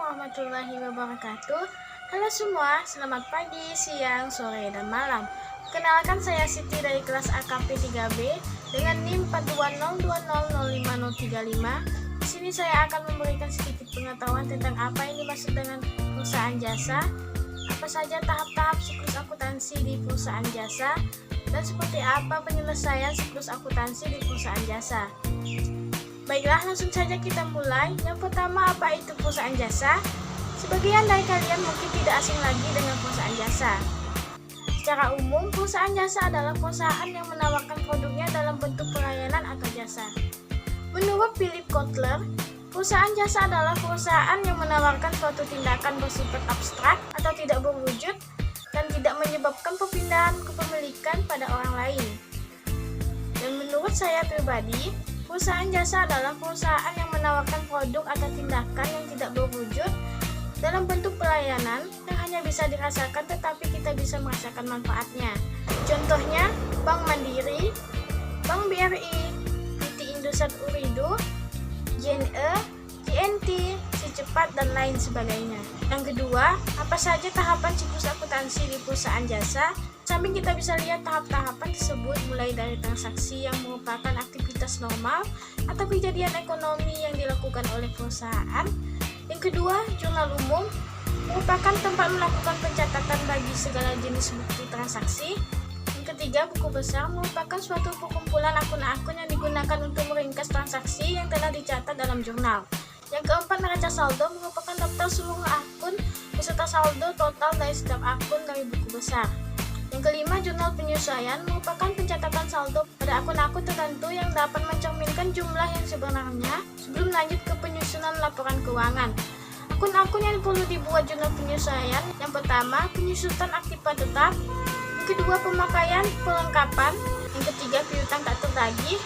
warahmatullahi wabarakatuh. Halo semua, selamat pagi, siang, sore, dan malam. Perkenalkan, saya Siti dari kelas AKP 3B dengan NIM 420200535. Di sini saya akan memberikan sedikit pengetahuan tentang apa yang dimaksud dengan perusahaan jasa, apa saja tahap-tahap siklus akuntansi di perusahaan jasa, dan seperti apa penyelesaian siklus akuntansi di perusahaan jasa. Baiklah, langsung saja kita mulai. Yang pertama, apa itu perusahaan jasa? Sebagian dari kalian mungkin tidak asing lagi dengan perusahaan jasa. Secara umum, perusahaan jasa adalah perusahaan yang menawarkan produknya dalam bentuk pelayanan atau jasa. Menurut Philip Kotler, perusahaan jasa adalah perusahaan yang menawarkan suatu tindakan bersifat abstrak atau tidak berwujud dan tidak menyebabkan perpindahan kepemilikan pada orang lain. Dan menurut saya pribadi, perusahaan jasa adalah perusahaan yang menawarkan produk atau tindakan yang tidak berwujud dalam bentuk pelayanan yang hanya bisa dirasakan tetapi kita bisa merasakan manfaatnya. Contohnya, Bank Mandiri, Bank BRI, PT Indosat Ooredoo, JNE, JNT, Si Cepat, dan lain sebagainya. Yang kedua, apa saja tahapan siklus akuntansi di perusahaan jasa? Samping kita bisa lihat tahap-tahapan tersebut mulai dari transaksi yang merupakan aktivitas normal atau kejadian ekonomi yang dilakukan oleh perusahaan. Yang kedua, jurnal umum merupakan tempat melakukan pencatatan bagi segala jenis bukti transaksi. Yang ketiga, buku besar merupakan suatu perkumpulan akun-akun yang digunakan untuk meringkas transaksi yang telah dicatat dalam jurnal. Yang keempat, neraca saldo merupakan daftar seluruh akun beserta saldo total dari setiap akun dari buku besar. Yang kelima, jurnal penyesuaian merupakan pencatatan saldo pada akun-akun tertentu yang dapat mencerminkan jumlah yang sebenarnya sebelum lanjut ke penyusunan laporan keuangan. Akun-akun yang perlu dibuat jurnal penyesuaian: yang pertama, penyusutan aktiva tetap; yang kedua, pemakaian perlengkapan; yang ketiga, piutang tak tertagih;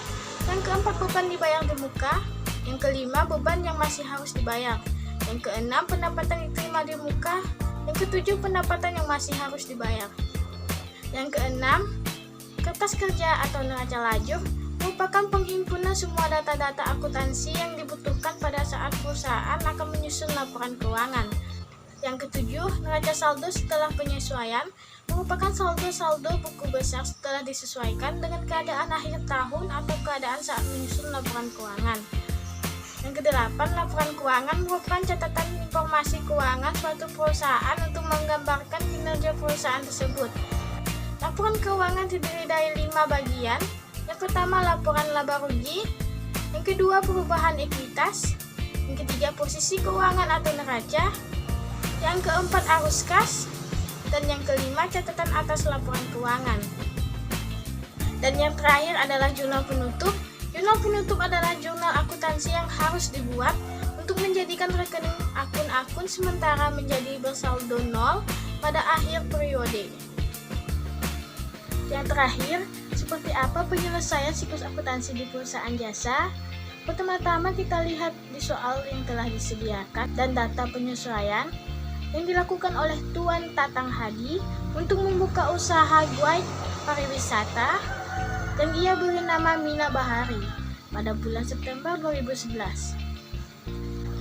yang keempat, beban dibayar di muka; yang kelima, beban yang masih harus dibayar; yang keenam, pendapatan diterima di muka; yang ketujuh, pendapatan yang masih harus dibayar. Yang keenam, kertas kerja atau neraca lajur merupakan penghimpunan semua data-data akuntansi yang dibutuhkan pada saat perusahaan akan menyusun laporan keuangan. Yang ketujuh, neraca saldo setelah penyesuaian merupakan saldo-saldo buku besar setelah disesuaikan dengan keadaan akhir tahun atau keadaan saat menyusun laporan keuangan. Yang kedelapan, laporan keuangan merupakan catatan informasi keuangan suatu perusahaan untuk menggambarkan kinerja perusahaan tersebut. Laporan keuangan terdiri dari 5 bagian. Yang pertama, laporan laba rugi; yang kedua, perubahan ekuitas; yang ketiga, posisi keuangan atau neraca; yang keempat, arus kas; dan yang kelima, catatan atas laporan keuangan. Dan yang terakhir adalah jurnal penutup. Jurnal penutup adalah jurnal akuntansi yang harus dibuat untuk menjadikan rekening akun-akun sementara menjadi bersaldo nol pada akhir periode. Yang terakhir, seperti apa penyelesaian siklus akuntansi di perusahaan jasa? Pertama-tama kita lihat di soal yang telah disediakan dan data penyesuaian yang dilakukan oleh Tuan Tatang Hadi untuk membuka usaha guide pariwisata dan ia beri nama Mina Bahari pada bulan September 2011.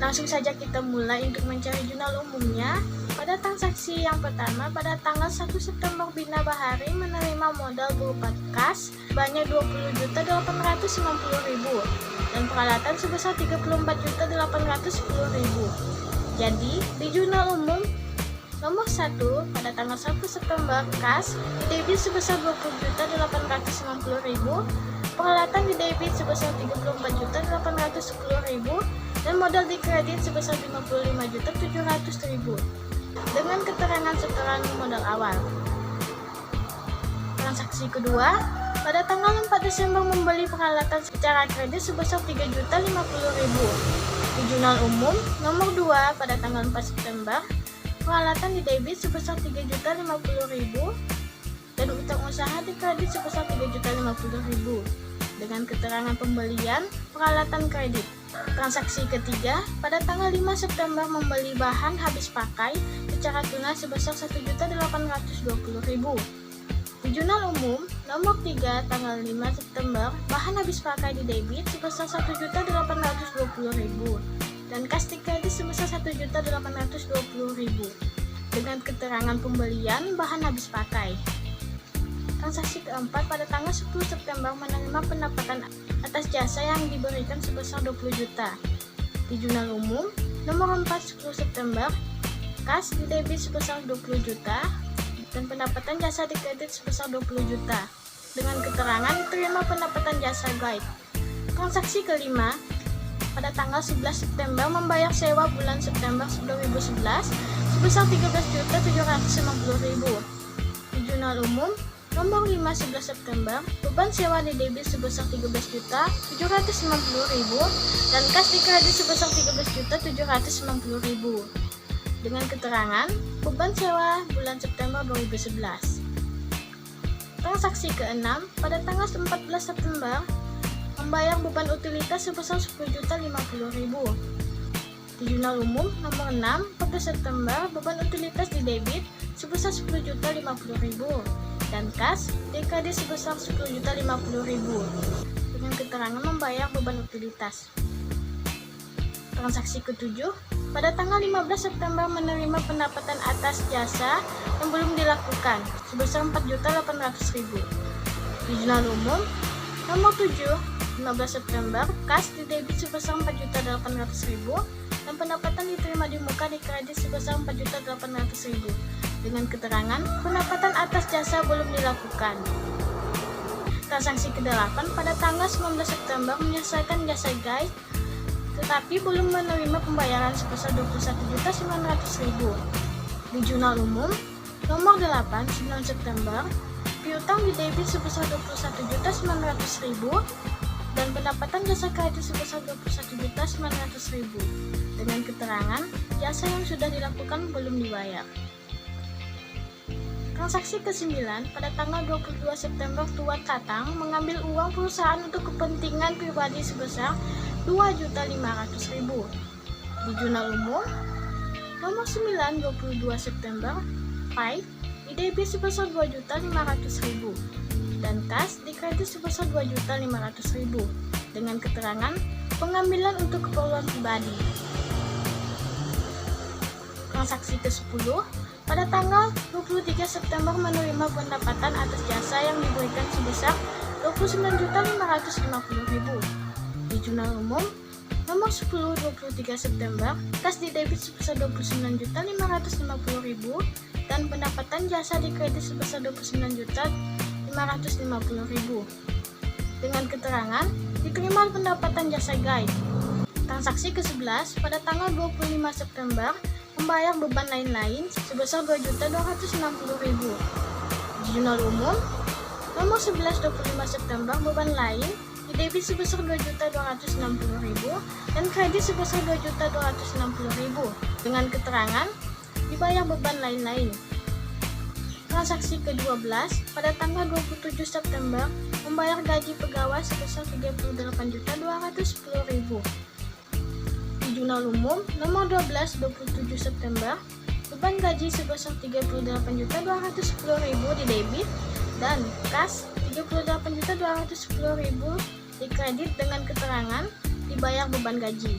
Langsung saja kita mulai untuk mencari jurnal umumnya. Pada transaksi yang pertama, pada tanggal 1 September Mina Bahari menerima modal berupa kas sebanyak 20.890.000 dan peralatan sebesar 34.810.000. Jadi, di jurnal umum nomor 1 pada tanggal 1 September kas didebit sebesar 20.890.000, peralatan didebit sebesar 34.810.000 dan modal dikredit sebesar 55.700.000 dengan keterangan setoran modal awal. Transaksi kedua, pada tanggal 4 Desember membeli peralatan secara kredit sebesar 3.050.000. Di jurnal umum nomor 2 pada tanggal 4 September, peralatan didebit sebesar 3.050.000 dan utang usaha dikredit sebesar 3.050.000 dengan keterangan pembelian peralatan kredit. Transaksi ketiga, pada tanggal 5 September membeli bahan habis pakai secara tunai sebesar 1.820.000. Di jurnal umum nomor 3 tanggal 5 September, bahan habis pakai di debit sebesar 1.820.000. dan kas di kredit sebesar 1.820.000 dengan keterangan pembelian bahan habis pakai. Transaksi keempat, pada tanggal 10 September menerima pendapatan atas jasa yang diberikan sebesar 20 juta. Di jurnal umum nomor 4 10 September, kas di debit sebesar 20 juta dan pendapatan jasa di kredit sebesar 20 juta dengan keterangan terima pendapatan jasa guide. Transaksi kelima, pada tanggal 11 September membayar sewa bulan September 2011 sebesar 13.750.000. Di jurnal umum nomor 5 11 September, beban sewa di debit sebesar 13.750.000 dan kas di kredit sebesar 13.750.000 dengan keterangan beban sewa bulan September 2011. Transaksi ke-6, pada tanggal 14 September membayar beban utilitas sebesar 10.050.000. Di jurnal umum nomor 6 pada September, beban utilitas di debit sebesar 10.050.000 dan kas di kredit sebesar 10.050.000 dengan keterangan membayar beban utilitas. Transaksi ke-7, pada tanggal 15 September menerima pendapatan atas jasa yang belum dilakukan sebesar 4.800.000. Di jurnal umum nomor 7 15 September, kas di debit sebesar 4.800.000 dan pendapatan diterima di muka di kredit sebesar 4.800.000 dengan keterangan pendapatan atas jasa belum dilakukan. Transaksi ke-8, pada tanggal 19 September menyelesaikan jasa guide tetapi belum menerima pembayaran sebesar 21.900.000. Di jurnal umum nomor 8 9 September, piutang di debit sebesar 21.900.000 dan pendapatan jasa kredit sebesar 21.900.000 dengan keterangan jasa yang sudah dilakukan belum dibayar. Transaksi ke-9, pada tanggal 22 September Tuan Tatang mengambil uang perusahaan untuk kepentingan pribadi sebesar 2.500.000. Di jurnal umum nomor 9 22 September, Pai di debit sebesar 2.500.000 dan kas di kredit sebesar 2.500.000 dengan keterangan pengambilan untuk keperluan pribadi. Transaksi ke-10, pada tanggal 23 September menerima pendapatan atas jasa yang diberikan sebesar 29.550.000. Di jurnal umum nomor 10 23 September, kas di debit sebesar 29.550.000 dan pendapatan jasa di kredit sebesar 29.550.000 dengan keterangan diterima pendapatan jasa guide. Transaksi ke-11, pada tanggal 25 September membayar beban lain-lain sebesar 2.260.000. Di jurnal umum nomor 11 25 September, beban lain di debit sebesar 2.260.000 dan kredit sebesar 2.260.000 dengan keterangan dibayar beban lain-lain. Transaksi ke-12, pada tanggal 27 September membayar gaji pegawai sebesar 38.210.000. Di jurnal umum nomor 12 27 September, beban gaji sebesar 38.210.000 di debit dan kas 38.210.000 di kredit dengan keterangan dibayar beban gaji.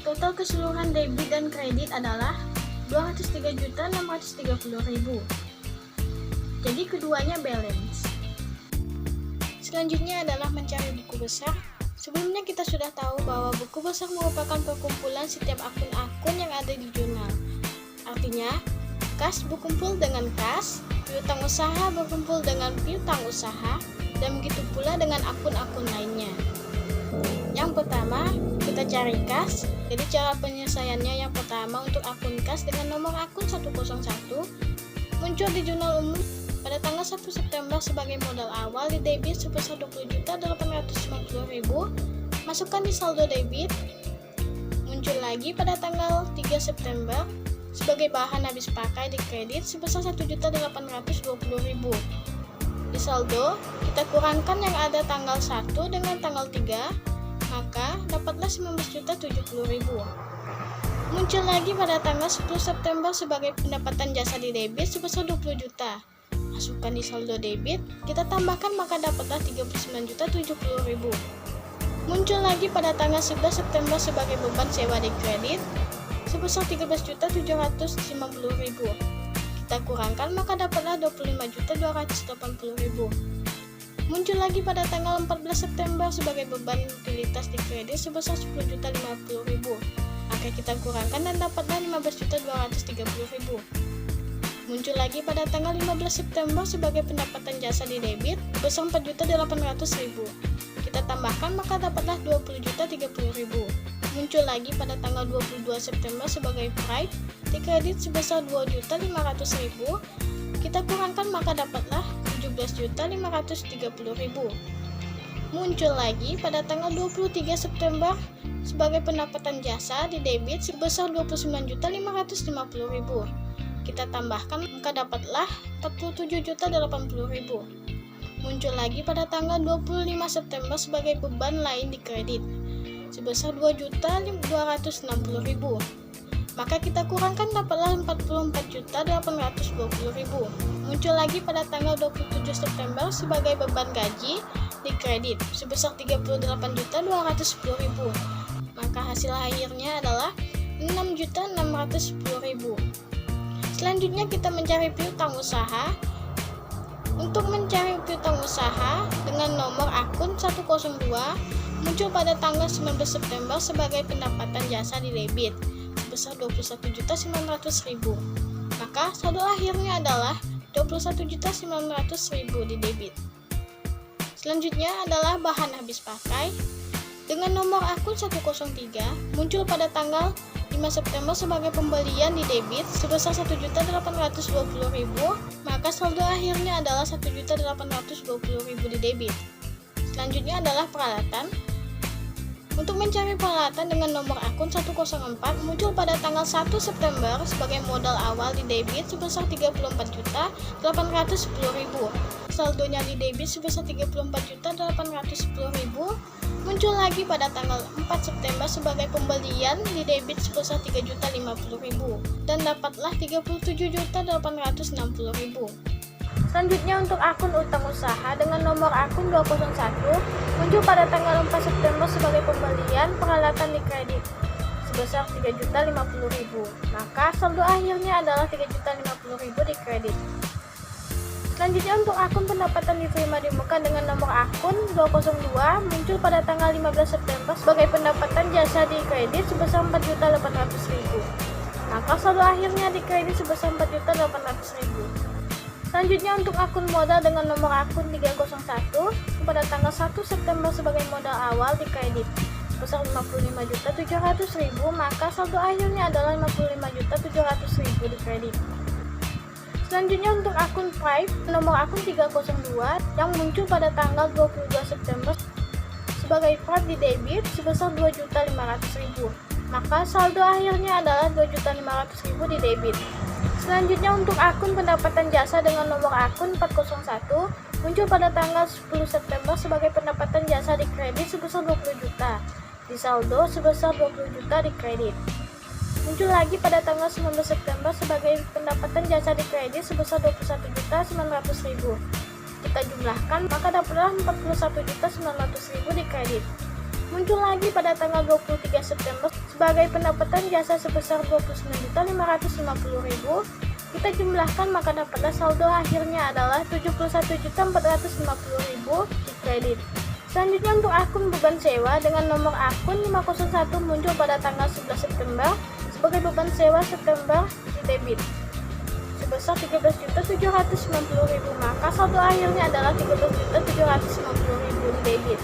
Total keseluruhan debit dan kredit adalah 203.630.000. Jadi keduanya balance. Selanjutnya adalah mencari buku besar. Sebelumnya kita sudah tahu bahwa buku besar merupakan perkumpulan setiap akun-akun yang ada di jurnal. Artinya, kas berkumpul dengan kas, piutang usaha berkumpul dengan piutang usaha, dan begitu pula dengan akun-akun lainnya. Yang pertama, kita cari kas. Jadi cara penyelesaiannya yang pertama untuk akun kas dengan nomor akun 101 muncul di jurnal umum pada tanggal 1 September sebagai modal awal di debit sebesar 20.850.000, masukkan di saldo debit. Muncul lagi pada tanggal 3 September sebagai bahan habis pakai di kredit sebesar 1.820.000. Di saldo, kita kurangkan yang ada tanggal 1 dengan tanggal 3, maka dapatlah 19.070.000. Muncul lagi pada tanggal 10 September sebagai pendapatan jasa di debit sebesar 20 juta. Masukkan di saldo debit, kita tambahkan maka dapatlah 39.070.000. Muncul lagi pada tanggal 11 September sebagai beban sewa di kredit sebesar 13.750.000. Kita kurangkan maka dapatlah 25.280.000. Muncul lagi pada tanggal 14 September sebagai beban utilitas di kredit sebesar 10.050.000. Maka kita kurangkan dan dapatlah 15.230.000. Muncul lagi pada tanggal 15 September sebagai pendapatan jasa di debit sebesar 4.800.000. Kita tambahkan maka dapatlah 20.030.000. Muncul lagi pada tanggal 22 September sebagai pride di kredit sebesar 2.500.000. Kita kurangkan maka dapatlah 17.530.000. Muncul lagi pada tanggal 23 September sebagai pendapatan jasa di debit sebesar 29.550.000. Kita tambahkan maka dapatlah 47.080.000. Muncul lagi pada tanggal 25 September sebagai beban lain di kredit sebesar 2.260.000. Maka kita kurangkan dapatlah 44.820.000. Muncul lagi pada tanggal 27 September sebagai beban gaji di kredit sebesar 38.210.000. Maka hasil akhirnya adalah 6.610.000. Selanjutnya kita mencari piutang usaha. Untuk mencari piutang usaha dengan nomor akun 102 muncul pada tanggal 19 September sebagai pendapatan jasa di debit sebesar 21.900.000. Maka saldo akhirnya adalah 21.900.000 di debit. Selanjutnya adalah bahan habis pakai. Dengan nomor akun 103 muncul pada tanggal 5 September sebagai pembelian di debit sebesar 1.820.000, maka saldo akhirnya adalah 1.820.000 di debit. Selanjutnya adalah peralatan. Untuk mencari peralatan dengan nomor akun 104 muncul pada tanggal 1 September sebagai modal awal di debit sebesar 34.810.000. Saldonya di debit sebesar 34.810.000. Muncul lagi pada tanggal 4 September sebagai pembelian di debit sebesar 3.050.000 dan dapatlah 37.860.000. Selanjutnya untuk akun utang usaha dengan nomor akun 201 muncul pada tanggal 4 September sebagai pembelian peralatan di kredit sebesar 3.050.000. Maka saldo akhirnya adalah 3.050.000 di kredit. Selanjutnya untuk akun pendapatan diterima di muka dengan nomor akun 202 muncul pada tanggal 15 September sebagai pendapatan jasa di kredit sebesar 4.800.000. Maka saldo akhirnya di kredit sebesar 4.800.000. Selanjutnya untuk akun modal dengan nomor akun 301 pada tanggal 1 September sebagai modal awal di kredit sebesar 55.700.000, maka saldo akhirnya adalah 55.700.000 di kredit. Selanjutnya untuk akun Prime nomor akun 302 yang muncul pada tanggal 22 September sebagai part di debit sebesar 2.500.000, maka saldo akhirnya adalah 2.500.000 di debit. Selanjutnya untuk akun pendapatan jasa dengan nomor akun 401 muncul pada tanggal 10 September sebagai pendapatan jasa di kredit sebesar 20 juta, di saldo sebesar 20 juta di kredit. Muncul lagi pada tanggal 19 September sebagai pendapatan jasa di kredit sebesar 21.900.000. Kita jumlahkan maka dapatlah 41.900.000 di kredit. Muncul lagi pada tanggal 23 September sebagai pendapatan jasa sebesar 29.550.000. Kita jumlahkan maka dapatlah saldo akhirnya adalah 71.450.000 di kredit. Selanjutnya untuk akun beban sewa dengan nomor akun 501 muncul pada tanggal 11 September sebagai beban sewa September di debit sebesar 13.790.000, maka saldo akhirnya adalah 13.790.000 di debit.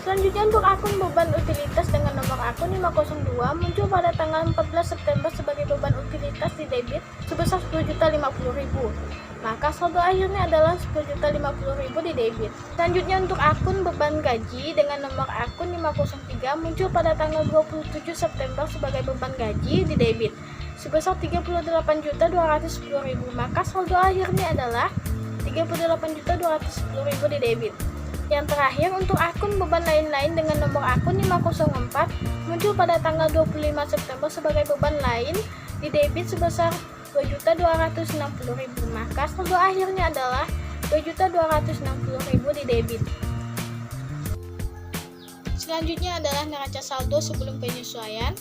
Selanjutnya untuk akun beban utilitas dengan nomor akun 502 muncul pada tanggal 14 September sebagai beban utilitas di debit sebesar 10.050.000, maka saldo akhirnya adalah 10.050.000 di debit. Selanjutnya untuk akun beban gaji dengan nomor akun 503 muncul pada tanggal 27 September sebagai beban gaji di debit sebesar 38.210.000, maka saldo akhirnya adalah 38.210.000 di debit. Yang terakhir untuk akun beban lain-lain dengan nomor akun 504 muncul pada tanggal 25 September sebagai beban lain di debit sebesar 2.260.000, maka saldo akhirnya adalah 2.260.000 di debit. Selanjutnya adalah neraca saldo sebelum penyesuaian.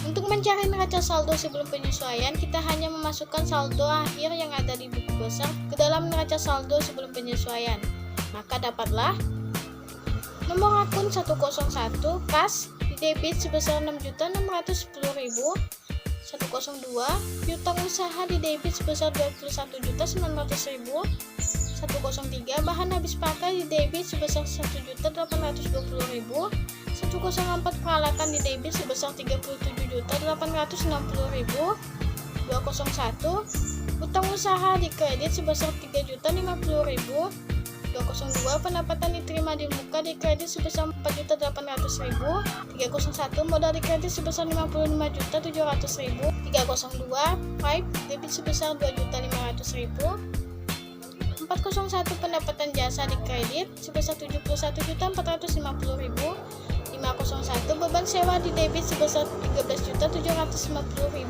Untuk mencari neraca saldo sebelum penyesuaian, kita hanya memasukkan saldo akhir yang ada di buku besar ke dalam neraca saldo sebelum penyesuaian. Maka dapatlah nomor akun 101 kas di debit sebesar 6.610.000, 102 piutang usaha di debit sebesar 21.900.000, 103 bahan habis pakai di debit sebesar 1.820.000, 104 peralatan di debit sebesar 37.860.000, 201 utang usaha di kredit sebesar 3.050.000, 202 pendapatan diterima di muka di kredit sebesar 4.800.000, 301 modal di kredit sebesar 55.700.000, 302 pipe debit sebesar 2.500.000, 401 pendapatan jasa di kredit sebesar 71.450.000, 501 beban sewa di debit sebesar 13.750.000,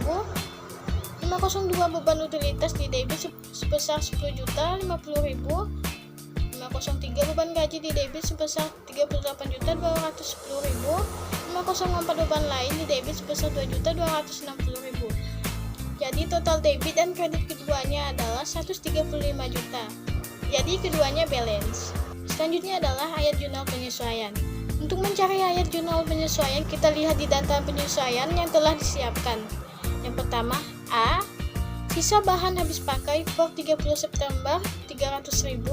502 beban utilitas di debit sebesar 10.050.000, 503 beban gaji di debit sebesar 38.210.000, 504 beban lain di debit sebesar 2.260.000. Jadi total debit dan kredit keduanya adalah 135 juta. Jadi keduanya balance. Selanjutnya adalah ayat jurnal penyesuaian. Untuk mencari ayat jurnal penyesuaian, kita lihat di data penyesuaian yang telah disiapkan. Yang pertama, A. Sisa bahan habis pakai per 30 September 300.000.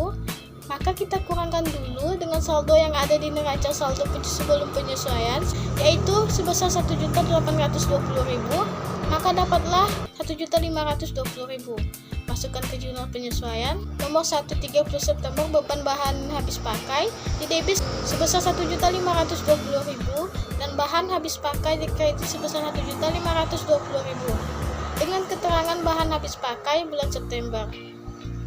Maka kita kurangkan dulu dengan saldo yang ada di neraca saldo sebelum penyesuaian, yaitu sebesar 1.820.000. Maka dapatlah 1.520.000. Masukkan ke jurnal penyesuaian. Nomor 1 30 September beban bahan habis pakai di debit sebesar 1.520.000 dan bahan habis pakai di kredit sebesar 1.520.000 dengan keterangan bahan habis pakai bulan September.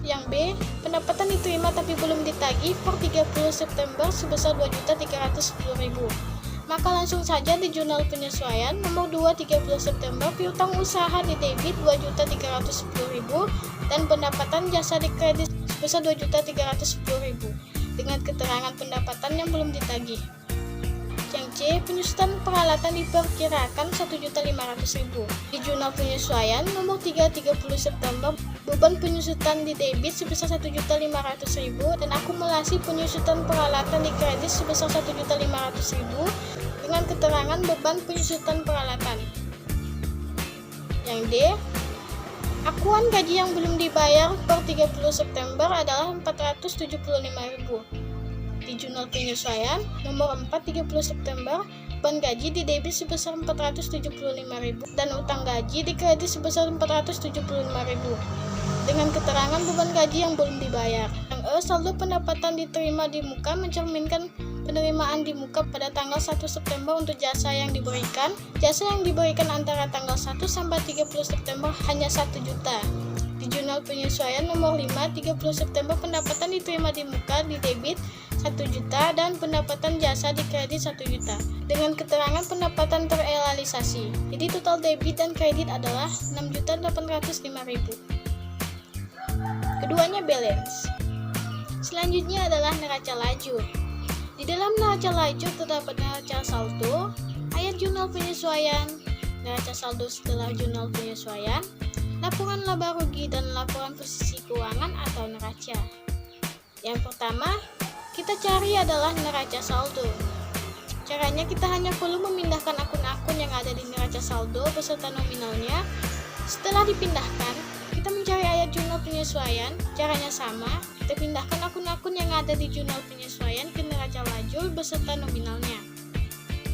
Yang B, pendapatan diterima tapi belum ditagih per 30 September sebesar 2.310.000. Maka langsung saja di jurnal penyesuaian nomor 2 30 September piutang usaha di debit 2.310.000 dan pendapatan jasa di kredit sebesar 2.310.000 dengan keterangan pendapatan yang belum ditagih. Yang C, penyusutan peralatan diperkirakan 1.500.000. Di jurnal penyesuaian nomor 3 30 September beban penyusutan di debit sebesar 1.500.000 dan akumulasi penyusutan peralatan di kredit sebesar 1.500.000 dengan keterangan beban penyusutan peralatan. Yang D, akuan gaji yang belum dibayar per 30 September adalah 475.000. Di jurnal penyesuaian nomor 4 30 September beban gaji di debit sebesar 475.000 dan utang gaji di kredit sebesar 475.000 dengan keterangan beban gaji yang belum dibayar. Yang E, saldo pendapatan diterima di muka mencerminkan penerimaan di muka pada tanggal 1 September untuk jasa yang diberikan. Jasa yang diberikan antara tanggal 1 sampai 30 September hanya 1 juta. Di jurnal penyesuaian nomor 5 30 September pendapatan diterima di muka di debit 1 juta dan pendapatan jasa di kredit 1 juta dengan keterangan pendapatan terrealisasi. Jadi total debit dan kredit adalah 6.805.000. Keduanya balance. Selanjutnya adalah neraca lajur. Di dalam neraca lajur terdapat neraca saldo, ayat jurnal penyesuaian, neraca saldo setelah jurnal penyesuaian, laporan laba rugi dan laporan posisi keuangan atau neraca. Yang pertama, kita cari adalah neraca saldo. Caranya kita hanya perlu memindahkan akun-akun yang ada di neraca saldo beserta nominalnya. Setelah dipindahkan, kita mencari ayat jurnal penyesuaian. Caranya sama, kita pindahkan akun-akun yang ada di jurnal penyesuaian ke neraca lajur beserta nominalnya.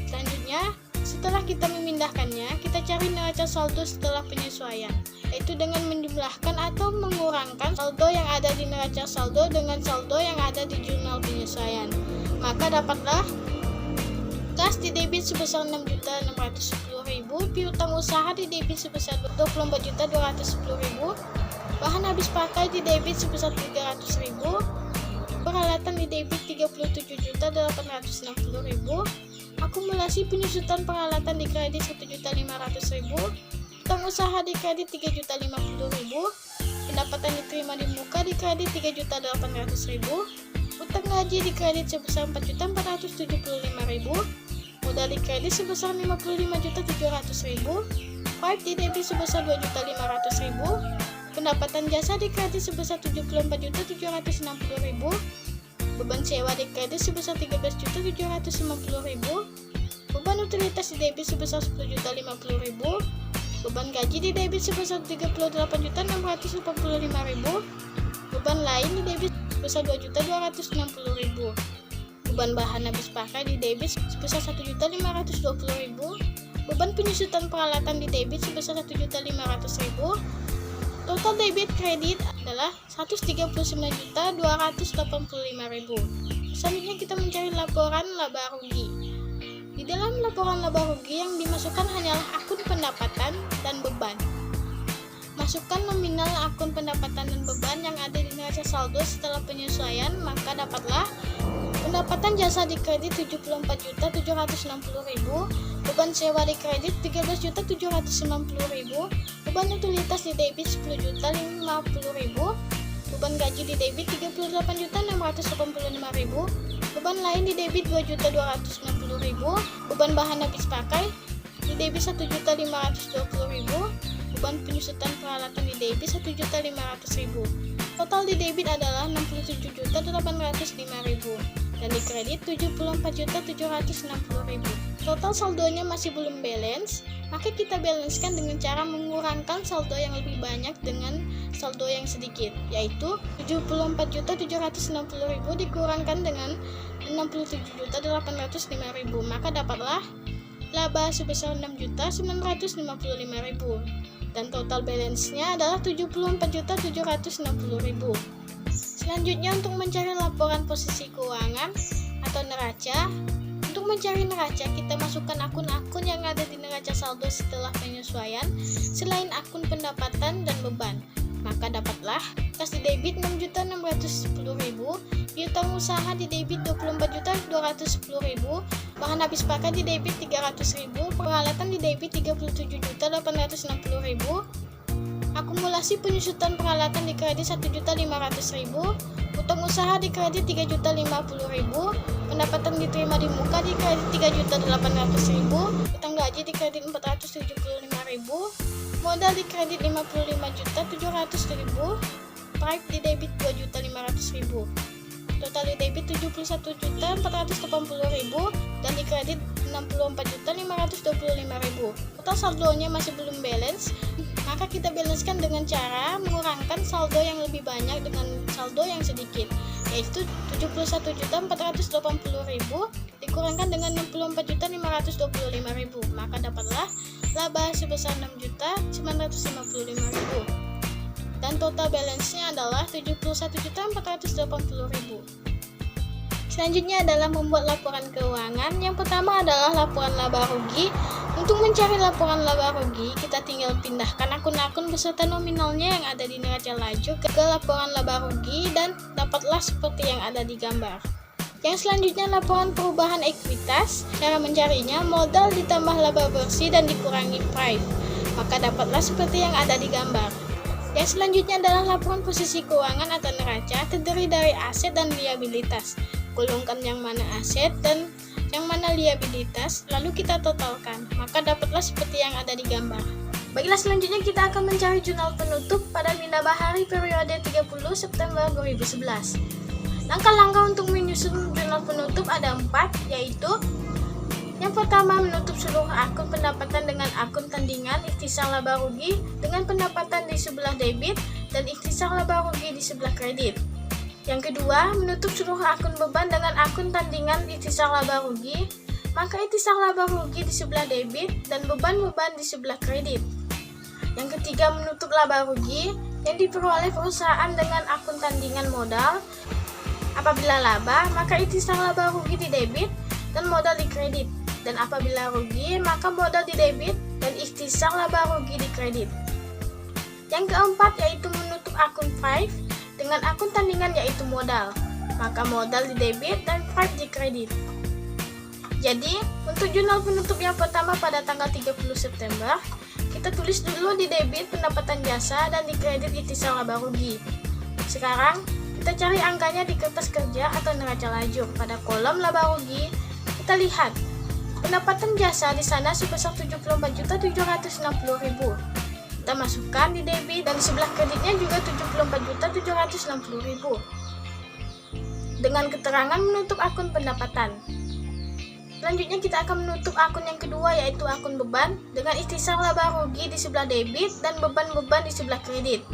Selanjutnya, setelah kita memindahkannya, kita cari neraca saldo setelah penyesuaian, yaitu dengan menjumlahkan atau mengurangkan saldo yang ada di neraca saldo dengan saldo yang ada di jurnal penyesuaian. Maka dapatlah kas di debit sebesar 6.610.000, piutang usaha di debit sebesar 24.210.000, bahan habis pakai di debit sebesar 300.000, peralatan di debit 37.860.000, akumulasi penyusutan peralatan di kredit 1.500.000, utang usaha di kredit 3.050.000, pendapatan diterima di muka di kredit 3.800.000, Utang gaji di kredit sebesar 4.475.000, modal di kredit sebesar 55.700.000, Pipe di debit sebesar 2.500.000, pendapatan jasa di kredit sebesar 74.760.000, beban sewa di kredit sebesar 13.750.000, beban utilitas di debit sebesar 10.050.000, beban gaji di debit sebesar 38.685.000, beban lain di debit sebesar 2.260.000, beban bahan habis pakai di debit sebesar 1.520.000, beban penyusutan peralatan di debit sebesar 1.500.000. Total debit kredit adalah 139.285.000. Selanjutnya kita mencari laporan laba rugi. Di dalam laporan laba rugi yang dimasukkan hanyalah akun pendapatan dan beban. Masukkan nominal akun pendapatan dan beban yang ada di neraca saldo setelah penyesuaian, maka dapatlah pendapatan jasa di kredit 74.760.000, beban sewa di kredit 13.790.000, beban utilitas di debit 10.050.000, beban gaji di debit 38.685.000, beban lain di debit 2.260.000, beban bahan habis pakai di debit 1.520.000, beban penyusutan peralatan di debit 1.500.000. Total di debit adalah 67.805.000 dan di kredit 74.760.000. Total saldonya masih belum balance, maka kita balancekan dengan cara mengurangkan saldo yang lebih banyak dengan saldo yang sedikit, yaitu 74.760.000 dikurangkan dengan 67.805.000, maka dapatlah laba sebesar 6.955.000 dan total balance-nya adalah 74.760.000. Selanjutnya untuk mencari laporan posisi keuangan atau neraca. Untuk mencari neraca, kita masukkan akun-akun yang ada di neraca saldo setelah penyesuaian selain akun pendapatan dan beban. Maka dapatlah kas di debit 6.610.000, piutang usaha di debit 24.210.000, bahan habis pakai di debit 300.000, peralatan di debit 37.860.000, akumulasi penyusutan peralatan di kredit 1.500.000, utang usaha di kredit 3.050.000, pendapatan diterima di muka di kredit 3.800.000, utang gaji di kredit 475.000, modal di kredit 55.700.000, Pipe di debit 2.500.000. Total di debit 71.480.000 dan di kredit 64.525.000. Total saldonya masih belum balance, maka kita balancekan dengan cara mengurangkan saldo yang lebih banyak dengan saldo yang sedikit, yaitu 71.480.000 dikurangkan dengan 64.525.000, maka dapatlah laba sebesar 6.955.000 dan total balance-nya adalah 71.480.000. Selanjutnya adalah membuat laporan keuangan. Yang pertama adalah laporan laba rugi. Untuk mencari laporan laba rugi, kita tinggal pindahkan akun-akun beserta nominalnya yang ada di neraca laju ke laporan laba rugi dan dapatlah seperti yang ada di gambar. Yang selanjutnya laporan perubahan ekuitas. Cara mencarinya, modal ditambah laba bersih dan dikurangi Pipe, maka dapatlah seperti yang ada di gambar. Yang selanjutnya adalah laporan posisi keuangan atau neraca, terdiri dari aset dan liabilitas. Golongkan yang mana aset dan yang mana liabilitas, lalu kita totalkan, maka dapatlah seperti yang ada di gambar. Baiklah, selanjutnya kita akan mencari jurnal penutup pada Minda Bahari periode 30 September 2011. Langkah-langkah untuk menyusun jurnal penutup ada 4, yaitu yang pertama, menutup seluruh akun pendapatan dengan akun tandingan ikhtisar laba rugi dengan pendapatan di sebelah debit dan ikhtisar laba rugi di sebelah kredit. Yang kedua, menutup seluruh akun beban dengan akun tandingan ikhtisar laba rugi, maka ikhtisar laba rugi di sebelah debit dan beban-beban di sebelah kredit. Yang ketiga, menutup laba rugi yang diperoleh perusahaan dengan akun tandingan modal. Apabila laba, maka ikhtisar laba rugi di debit dan modal di kredit. Dan apabila rugi, maka modal di debit dan ikhtisar laba rugi di kredit. Yang keempat yaitu menutup akun Pipe dengan akun tandingan yaitu modal, maka modal di debit dan Pipe di kredit. Jadi, untuk jurnal penutup yang pertama pada tanggal 30 September, kita tulis dulu di debit pendapatan jasa dan di kredit ikhtisar laba rugi. Sekarang, Kita cari angkanya di kertas kerja atau neraca lajur. Pada kolom laba rugi, kita lihat pendapatan jasa di sana sebesar 74.760.000. Kita masukkan di debit dan di sebelah kreditnya juga 74.760.000. Dengan keterangan menutup akun pendapatan. Selanjutnya kita akan menutup akun yang kedua, yaitu akun beban dengan istisar laba rugi di sebelah debit dan beban-beban di sebelah kredit.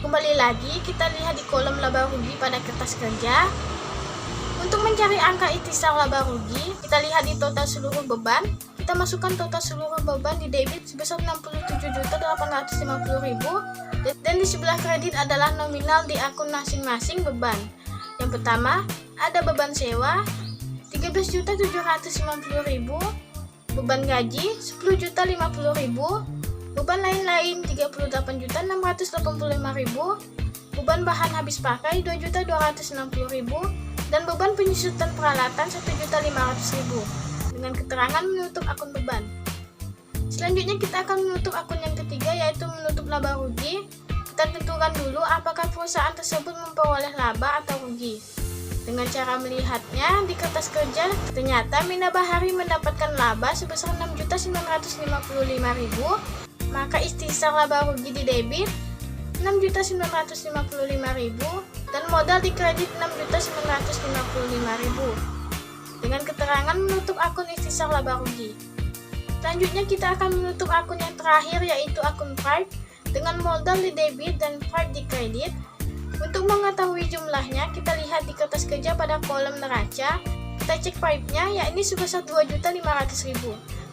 Kembali lagi kita lihat di kolom laba rugi pada kertas kerja. Untuk mencari angka istisar laba rugi, kita lihat di total seluruh beban. Kita masukkan total seluruh beban di debit sebesar 67.850.000 dan di sebelah kredit adalah nominal di akun masing-masing beban. Yang pertama ada beban sewa 13.750.000, beban gaji 10.050.000, beban lain-lain 38.685.000, beban bahan habis pakai 2.260.000, dan beban penyusutan peralatan 1.500.000. Dengan keterangan menutup akun beban. Selanjutnya kita akan menutup akun yang ketiga, yaitu menutup laba rugi. Kita tentukan dulu apakah perusahaan tersebut memperoleh laba atau rugi. Dengan cara melihatnya di kertas kerja, ternyata Mina Bahari mendapatkan laba sebesar 6.955.000, maka istisar laba rugi di debit 6.955.000 dan modal di kredit 6.955.000. Dengan keterangan menutup akun istisar laba rugi. Selanjutnya kita akan menutup akun yang terakhir, yaitu akun private dengan modal di debit dan private di kredit. Untuk mengetahui jumlahnya, kita lihat di kertas kerja pada kolom neraca. Kita cek private-nya, yakni sebesar 2.500.000.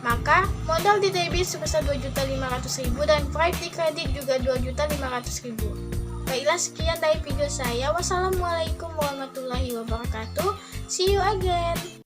Maka modal di debit sebesar 2.500.000 dan private di kredit juga 2.500.000. Baiklah, sekian dari video saya. Wassalamualaikum warahmatullahi wabarakatuh. See you again.